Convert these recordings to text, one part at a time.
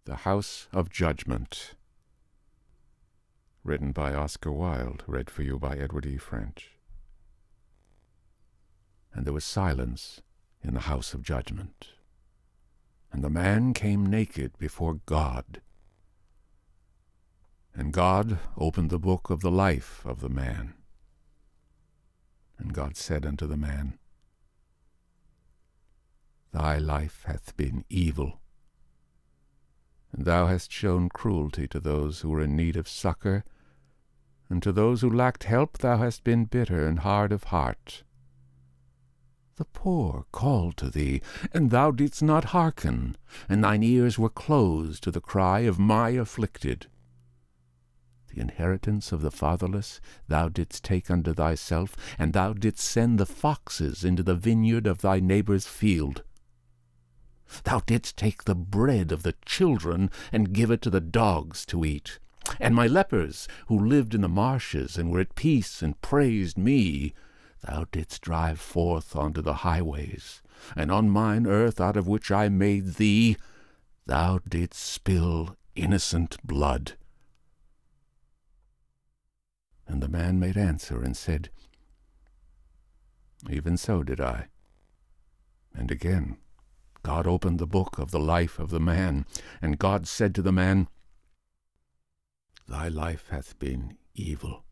The House of Judgement. Written by Oscar Wilde, read for you by Edward E. French. And there was silence in the House of Judgement. And the man came naked before God. And God opened the book of the life of the man. And God said unto the man, Thy life hath been evil, and thou hast shown cruelty to those who were in need of succor, and to those who lacked help thou hast been bitter and hard of heart. The poor called to thee, and thou didst not hearken, and thine ears were closed to the cry of my afflicted. The inheritance of the fatherless thou didst take unto thyself, and thou didst send the foxes into the vineyard of thy neighbour's field. Thou didst take the bread of the children, and give it to the dogs to eat. And my lepers, who lived in the marshes, and were at peace, and praised me, thou didst drive forth unto the highways, and on mine earth, out of which I made thee, thou didst spill innocent blood. And the man made answer and said, Even so did I. And again God opened the book of the life of the man, and God said to the man, Thy life hath been evil,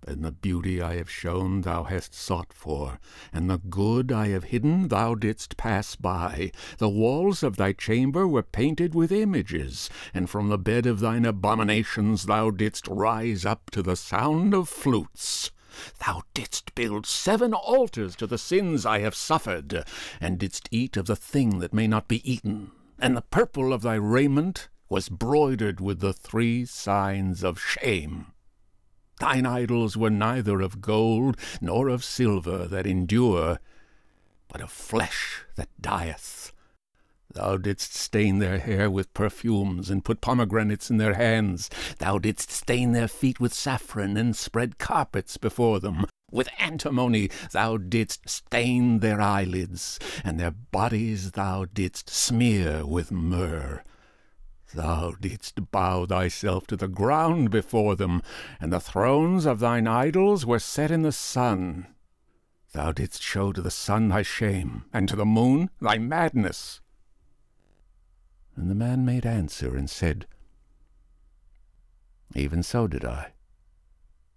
and the beauty I have shown thou hast sought for, and the good I have hidden thou didst pass by. The walls of thy chamber were painted with images, and from the bed of thine abominations thou didst rise up to the sound of flutes. Thou didst build 7 altars to the sins I have suffered, and didst eat of the thing that may not be eaten, and the purple of thy raiment was broidered with the 3 signs of shame. Thine idols were neither of gold nor of silver that endure, but of flesh that dieth. Thou didst stain their hair with perfumes, and put pomegranates in their hands. Thou didst stain their feet with saffron, and spread carpets before them. With antimony thou didst stain their eyelids, and their bodies thou didst smear with myrrh. Thou didst bow thyself to the ground before them, and the thrones of thine idols were set in the sun. Thou didst show to the sun thy shame, and to the moon thy madness. And the man made answer and said, Even so did I.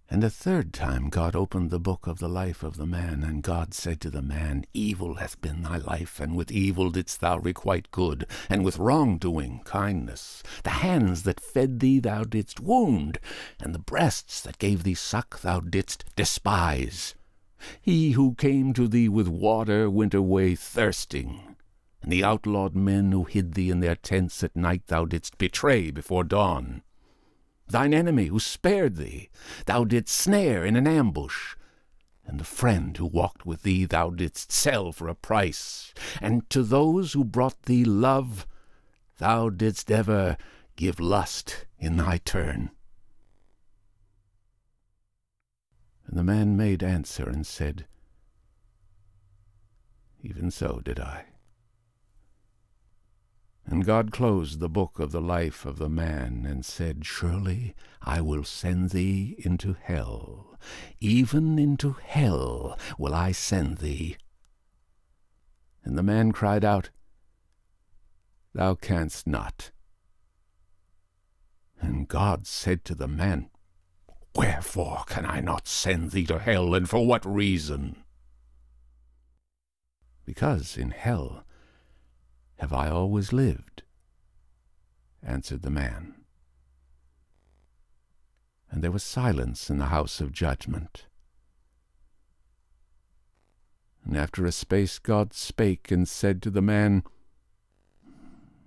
And a 3rd time God opened the book of the life of the man, and God said to the man, Evil hath been thy life, and with evil didst thou requite good, and with wrongdoing kindness. The hands that fed thee thou didst wound, and the breasts that gave thee suck thou didst despise. He who came to thee with water went away thirsting, and the outlawed men who hid thee in their tents at night thou didst betray before dawn. Thine enemy who spared thee thou didst snare in an ambush, and the friend who walked with thee thou didst sell for a price, and to those who brought thee love thou didst ever give lust in thy turn. And the man made answer and said, Even so did I. And God closed the book of the life of the man, and said, Surely I will send thee into hell, even into hell will I send thee. And the man cried out, Thou canst not. And God said to the man, Wherefore can I not send thee to hell, and for what reason? Because in hell have I always lived, answered the man. And there was silence in the house of judgment. And after a space God spake and said to the man,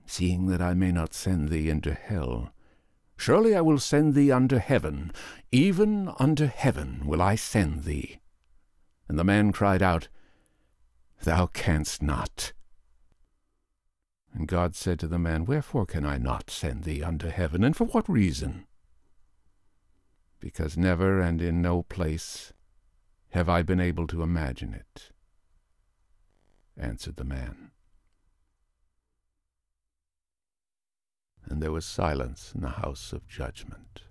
Seeing that I may not send thee into hell, surely I will send thee unto heaven, even unto heaven will I send thee. And the man cried out, Thou canst not. And God said to the man, Wherefore can I not send thee unto heaven, and for what reason? Because never and in no place have I been able to imagine it, answered the man. and there was silence in the house of judgment.